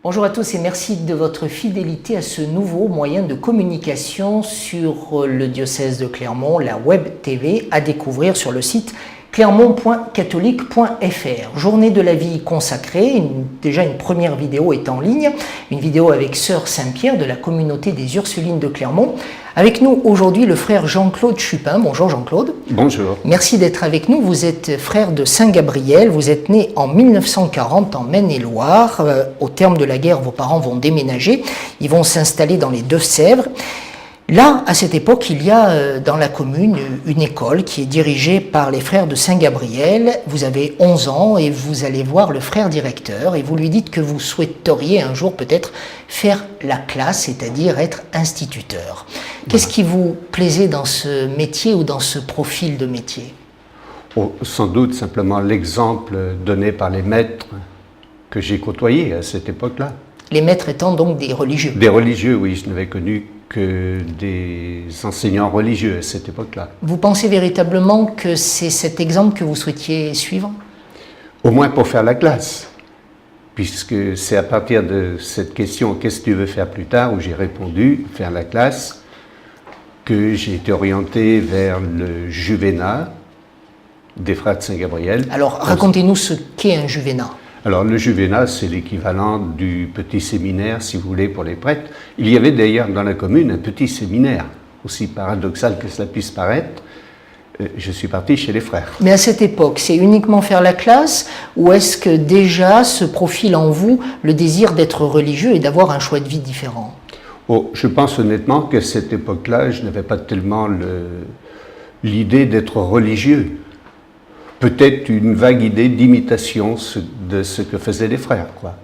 Bonjour à tous et merci de votre fidélité à ce nouveau moyen de communication sur le diocèse de Clermont, la Web TV, à découvrir sur le site clermont.catholique.fr. Journée de la vie consacrée, déjà une première vidéo est en ligne, une vidéo avec Sœur Saint-Pierre de la communauté des Ursulines de Clermont. Avec nous aujourd'hui le frère Jean-Claude Chupin. Bonjour Jean-Claude. Bonjour. Merci d'être avec nous. Vous êtes frère de Saint-Gabriel, vous êtes né en 1940 en Maine-et-Loire. Au terme de la guerre, vos parents vont déménager, ils vont s'installer dans les Deux-Sèvres. Là, à cette époque, il y a dans la commune une école qui est dirigée par les frères de Saint-Gabriel. Vous avez 11 ans et vous allez voir le frère directeur et vous lui dites que vous souhaiteriez un jour peut-être faire la classe, c'est-à-dire être instituteur. Qu'est-ce qui vous plaisait dans ce métier ou dans ce profil de métier? Sans doute simplement l'exemple donné par les maîtres que j'ai côtoyés à cette époque-là. Les maîtres étant donc des religieux? Des religieux, oui, je n'avais connu que des enseignants religieux à cette époque-là. Vous pensez véritablement que c'est cet exemple que vous souhaitiez suivre? Au moins pour faire la classe, puisque c'est à partir de cette question « qu'est-ce que tu veux faire plus tard ?» où j'ai répondu « faire la classe », que j'ai été orienté vers le juvénat des frères de Saint-Gabriel. Alors racontez-nous ce qu'est un juvénat. Alors le juvénat, c'est l'équivalent du petit séminaire, si vous voulez, pour les prêtres. Il y avait d'ailleurs dans la commune un petit séminaire, aussi paradoxal que cela puisse paraître. Je suis parti chez les frères. Mais à cette époque, c'est uniquement faire la classe ou est-ce que déjà se profile en vous le désir d'être religieux et d'avoir un choix de vie différent? Je pense honnêtement qu'à cette époque-là, je n'avais pas tellement l'idée d'être religieux. Peut-être une vague idée d'imitation de ce que faisaient les frères, quoi.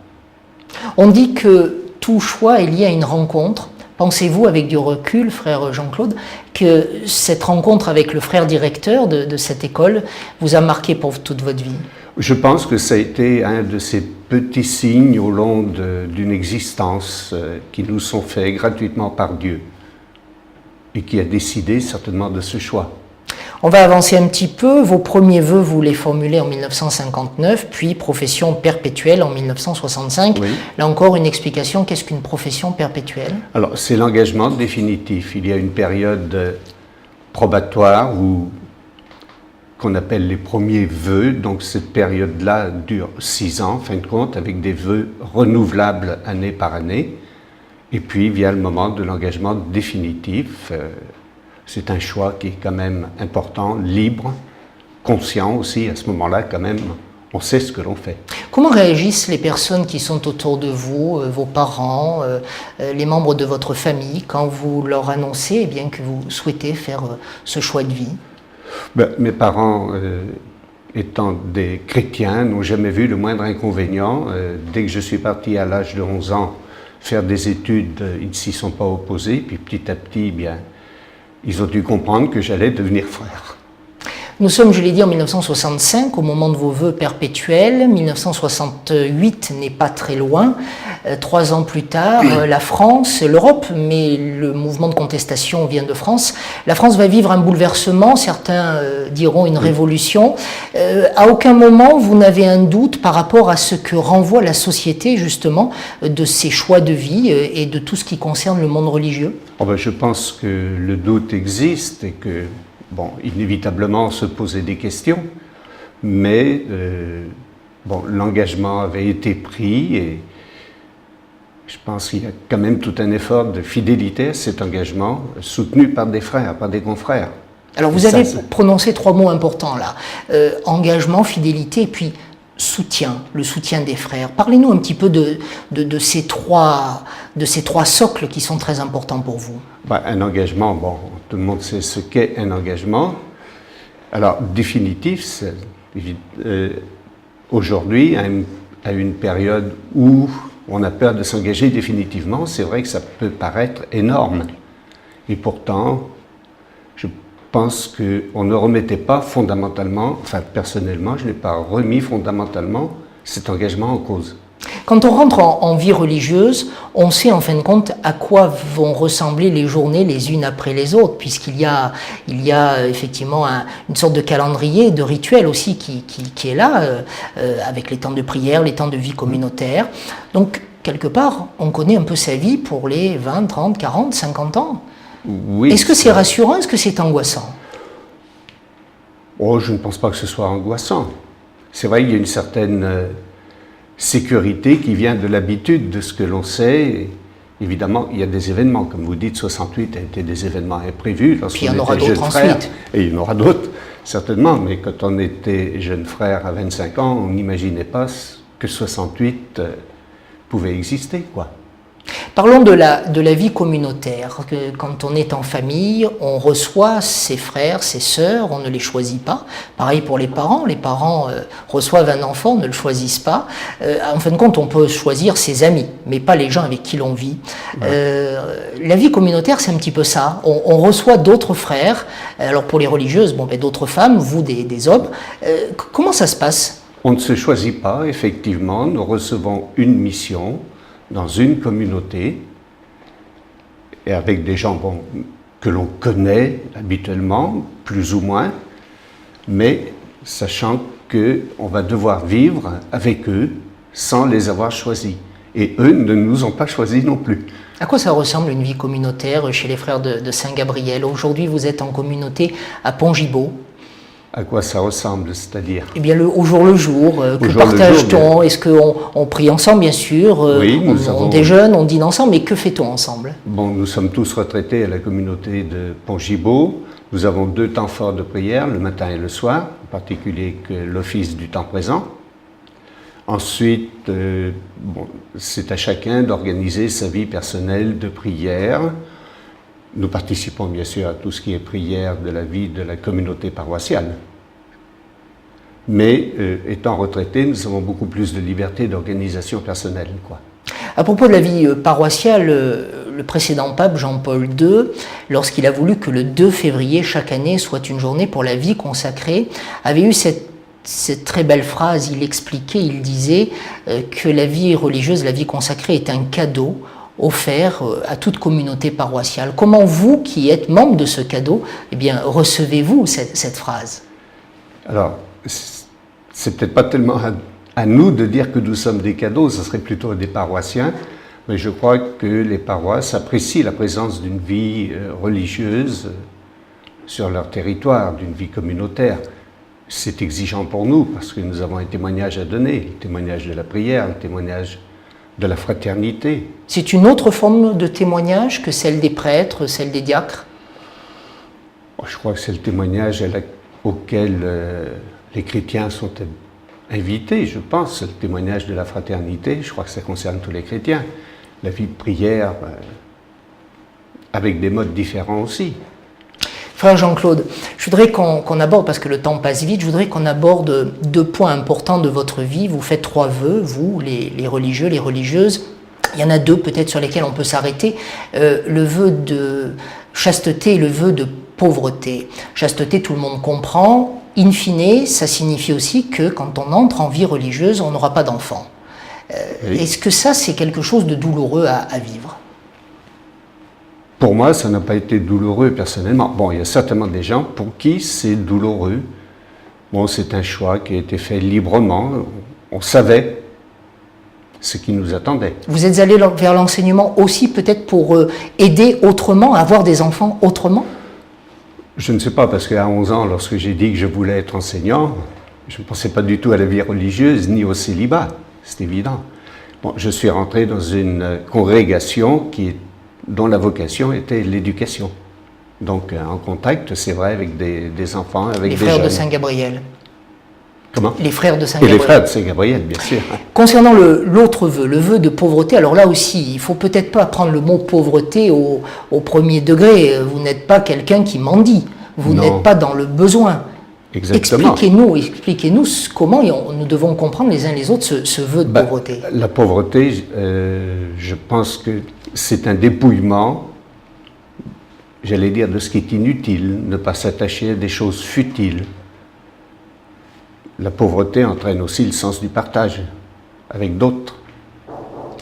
On dit que tout choix est lié à une rencontre. Pensez-vous, avec du recul, frère Jean-Claude, que cette rencontre avec le frère directeur de cette école vous a marqué pour toute votre vie? Je pense que ça a été un de ces petits signes au long d'une existence qui nous sont faits gratuitement par Dieu et qui a décidé certainement de ce choix. On va avancer un petit peu. Vos premiers vœux, vous les formulez en 1959, puis profession perpétuelle en 1965. Oui. Là encore, une explication. Qu'est-ce qu'une profession perpétuelle? Alors, c'est l'engagement définitif. Il y a une période probatoire qu'on appelle les premiers vœux. Donc, cette période-là dure 6 ans, en fin de compte, avec des vœux renouvelables année par année. Et puis, vient le moment de l'engagement définitif. C'est un choix qui est quand même important, libre, conscient aussi. À ce moment-là, quand même, on sait ce que l'on fait. Comment réagissent les personnes qui sont autour de vous, vos parents, les membres de votre famille, quand vous leur annoncez eh bien, que vous souhaitez faire ce choix de vie? Mes parents, étant des chrétiens, n'ont jamais vu le moindre inconvénient. Dès que je suis parti à l'âge de 11 ans faire des études, ils ne s'y sont pas opposés. Puis petit à petit, bien, ils ont dû comprendre que j'allais devenir frère. Nous sommes, je l'ai dit, en 1965, au moment de vos vœux perpétuels. 1968 n'est pas très loin. 3 ans plus tard, la France, l'Europe, mais le mouvement de contestation vient de France. La France va vivre un bouleversement, certains diront une révolution. À aucun moment, vous n'avez un doute par rapport à ce que renvoie la société, justement, de ses choix de vie et de tout ce qui concerne le monde religieux? Je pense que le doute existe et que inévitablement, on se posait des questions, mais l'engagement avait été pris et je pense qu'il y a quand même tout un effort de fidélité à cet engagement, soutenu par des frères, par des confrères. Alors vous avez prononcé 3 mots importants là, engagement, fidélité et puis soutien, le soutien des frères. Parlez-nous un petit peu de ces trois socles qui sont très importants pour vous. Un engagement, tout le monde sait ce qu'est un engagement. Alors, définitif, aujourd'hui, à une période où on a peur de s'engager définitivement, c'est vrai que ça peut paraître énorme. Et pourtant, je pense qu'on ne remettait pas fondamentalement, enfin personnellement, je n'ai pas remis fondamentalement cet engagement en cause. Quand on rentre en vie religieuse, on sait en fin de compte à quoi vont ressembler les journées les unes après les autres, puisqu'il y a effectivement une sorte de calendrier, de rituel aussi qui est là, avec les temps de prière, les temps de vie communautaire. Donc quelque part, on connaît un peu sa vie pour les 20, 30, 40, 50 ans. Oui. Est-ce que c'est rassurant? Est-ce que c'est angoissant? Oh, je ne pense pas que ce soit angoissant. C'est vrai qu'il y a une certaine sécurité qui vient de l'habitude de ce que l'on sait. Évidemment, il y a des événements, comme vous dites, 68 a été des événements imprévus. Puis il y en aura d'autres ensuite. Et il y en aura d'autres, certainement. Mais quand on était jeune frère à 25 ans, on n'imaginait pas que 68 pouvait exister, quoi. Parlons de la vie communautaire. Quand on est en famille, on reçoit ses frères, ses sœurs, on ne les choisit pas. Pareil pour les parents. Les parents reçoivent un enfant, ne le choisissent pas. En fin de compte, on peut choisir ses amis, mais pas les gens avec qui l'on vit. La vie communautaire, c'est un petit peu ça. On reçoit d'autres frères. Alors pour les religieuses, d'autres femmes, vous des hommes. Comment ça se passe? On ne se choisit pas, effectivement. Nous recevons une mission dans une communauté, et avec des gens que l'on connaît habituellement, plus ou moins, mais sachant qu'on va devoir vivre avec eux sans les avoir choisis. Et eux ne nous ont pas choisis non plus. À quoi ça ressemble une vie communautaire chez les frères de Saint-Gabriel? Aujourd'hui, vous êtes en communauté à Pont-Gibaud. À quoi ça ressemble, c'est-à-dire? Eh bien, au jour le jour, que partage-t-on? Est-ce qu'on prie ensemble, bien sûr? Oui, on déjeune, on dîne ensemble, mais que fait-on ensemble? Bon, nous sommes tous retraités à la communauté de Pont-Gibaud. Nous avons 2 temps forts de prière, le matin et le soir, en particulier que l'office du temps présent. Ensuite, c'est à chacun d'organiser sa vie personnelle de prière. Nous participons bien sûr à tout ce qui est prière de la vie de la communauté paroissiale. Mais étant retraités, nous avons beaucoup plus de liberté d'organisation personnelle, quoi. À propos de la vie paroissiale, le précédent pape, Jean-Paul II, lorsqu'il a voulu que le 2 février chaque année soit une journée pour la vie consacrée, avait eu cette très belle phrase. Il expliquait, il disait que la vie religieuse, la vie consacrée est un cadeau offert à toute communauté paroissiale. Comment vous, qui êtes membre de ce cadeau, recevez-vous cette phrase? Alors, c'est peut-être pas tellement à nous de dire que nous sommes des cadeaux, ce serait plutôt des paroissiens, mais je crois que les paroisses apprécient la présence d'une vie religieuse sur leur territoire, d'une vie communautaire. C'est exigeant pour nous parce que nous avons un témoignage à donner, le témoignage de la prière, le témoignage de la fraternité. C'est une autre forme de témoignage que celle des prêtres, celle des diacres? Je crois que c'est le témoignage auquel les chrétiens sont invités, je pense, le témoignage de la fraternité. Je crois que ça concerne tous les chrétiens. La vie de prière, avec des modes différents aussi. Frère Jean-Claude, je voudrais qu'on aborde, parce que le temps passe vite, je voudrais qu'on aborde 2 points importants de votre vie. Vous faites 3 vœux, vous, les religieux, les religieuses. Il y en a 2 peut-être sur lesquels on peut s'arrêter. Le vœu de chasteté et le vœu de pauvreté. Chasteté, tout le monde comprend. In fine, ça signifie aussi que quand on entre en vie religieuse, on n'aura pas d'enfant. Oui. Est-ce que ça, c'est quelque chose de douloureux à vivre? Pour moi, ça n'a pas été douloureux personnellement. Bon, il y a certainement des gens pour qui c'est douloureux. Bon, c'est un choix qui a été fait librement. On savait ce qui nous attendait. Vous êtes allé vers l'enseignement aussi peut-être pour aider autrement, à avoir des enfants autrement? Je ne sais pas, parce qu'à 11 ans, lorsque j'ai dit que je voulais être enseignant, je ne pensais pas du tout à la vie religieuse ni au célibat, c'est évident. Bon, je suis rentré dans une congrégation dont la vocation était l'éducation. Donc en contact, c'est vrai, avec des enfants, avec des jeunes. Les frères de Saint-Gabriel. Comment? Les frères de Saint-Gabriel. Et les frères de Saint-Gabriel, bien sûr. Concernant l'autre vœu, le vœu de pauvreté, alors là aussi, il ne faut peut-être pas prendre le mot pauvreté au premier degré. Vous n'êtes pas quelqu'un qui mendie. Vous n'êtes pas dans le besoin. Exactement. Expliquez-nous comment nous devons comprendre les uns les autres ce vœu de pauvreté. La pauvreté, je pense que c'est un dépouillement, j'allais dire, de ce qui est inutile, ne pas s'attacher à des choses futiles. La pauvreté entraîne aussi le sens du partage avec d'autres.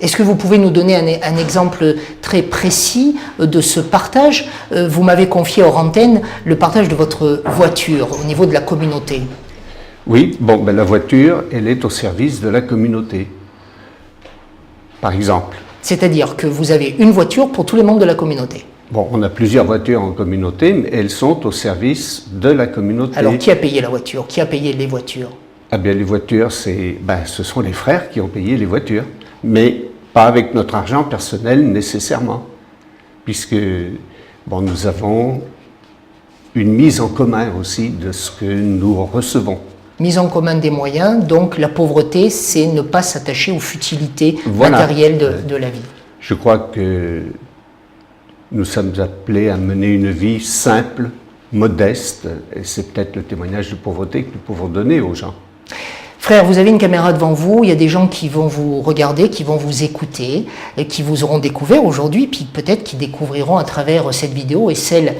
Est-ce que vous pouvez nous donner un exemple très précis de ce partage? Vous m'avez confié hors antenne le partage de votre voiture au niveau de la communauté. Oui, la voiture, elle est au service de la communauté. par exemple. C'est-à-dire que vous avez une voiture pour tous les membres de la communauté. Bon, on a plusieurs voitures en communauté, mais elles sont au service de la communauté. Alors, qui a payé la voiture? Qui a payé les voitures? Ah bien, les voitures, ce sont les frères qui ont payé les voitures, mais pas avec notre argent personnel nécessairement, puisque nous avons une mise en commun aussi de ce que nous recevons. Mise en commun des moyens, donc la pauvreté, c'est ne pas s'attacher aux futilités matérielles de la vie. Je crois que nous sommes appelés à mener une vie simple, modeste, et c'est peut-être le témoignage de pauvreté que nous pouvons donner aux gens. Frère, vous avez une caméra devant vous, il y a des gens qui vont vous regarder, qui vont vous écouter, et qui vous auront découvert aujourd'hui, puis peut-être qui découvriront à travers cette vidéo et celle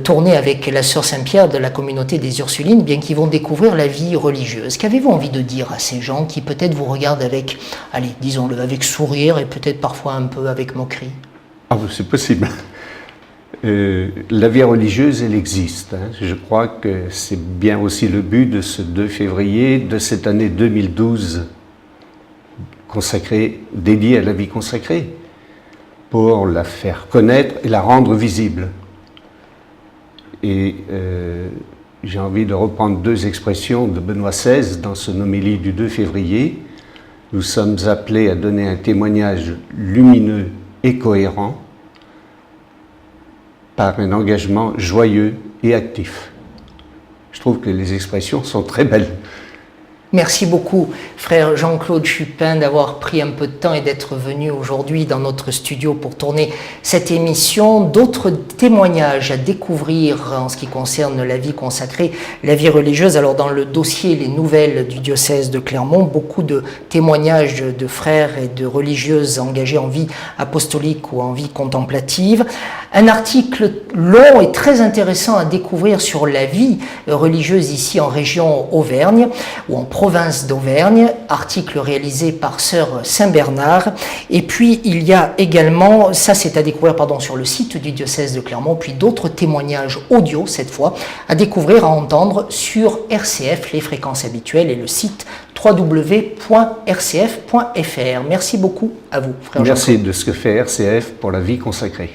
tournée avec la sœur Saint-Pierre de la communauté des Ursulines, bien qu'ils vont découvrir la vie religieuse. Qu'avez-vous envie de dire à ces gens qui peut-être vous regardent avec, allez, disons-le, avec sourire et peut-être parfois un peu avec moquerie? Ah, c'est possible. La vie religieuse, elle existe. Je crois que c'est bien aussi le but de ce 2 février, de cette année 2012, dédiée à la vie consacrée, pour la faire connaître et la rendre visible. Et j'ai envie de reprendre 2 expressions de Benoît XVI dans son homélie du 2 février. Nous sommes appelés à donner un témoignage lumineux et cohérent, par un engagement joyeux et actif. Je trouve que les expressions sont très belles. Merci beaucoup, frère Jean-Claude Chupin, d'avoir pris un peu de temps et d'être venu aujourd'hui dans notre studio pour tourner cette émission. D'autres témoignages à découvrir en ce qui concerne la vie consacrée, la vie religieuse. Alors dans le dossier Les Nouvelles du diocèse de Clermont, beaucoup de témoignages de frères et de religieuses engagés en vie apostolique ou en vie contemplative. Un article long et très intéressant à découvrir sur la vie religieuse ici en région Auvergne ou en province d'Auvergne, article réalisé par sœur Saint-Bernard. Et puis il y a également, ça c'est à découvrir sur le site du diocèse de Clermont, puis d'autres témoignages audio cette fois, à découvrir, à entendre sur RCF, les fréquences habituelles et le site www.rcf.fr. Merci beaucoup à vous, frère Jean-Claude. Merci de ce que fait RCF pour la vie consacrée.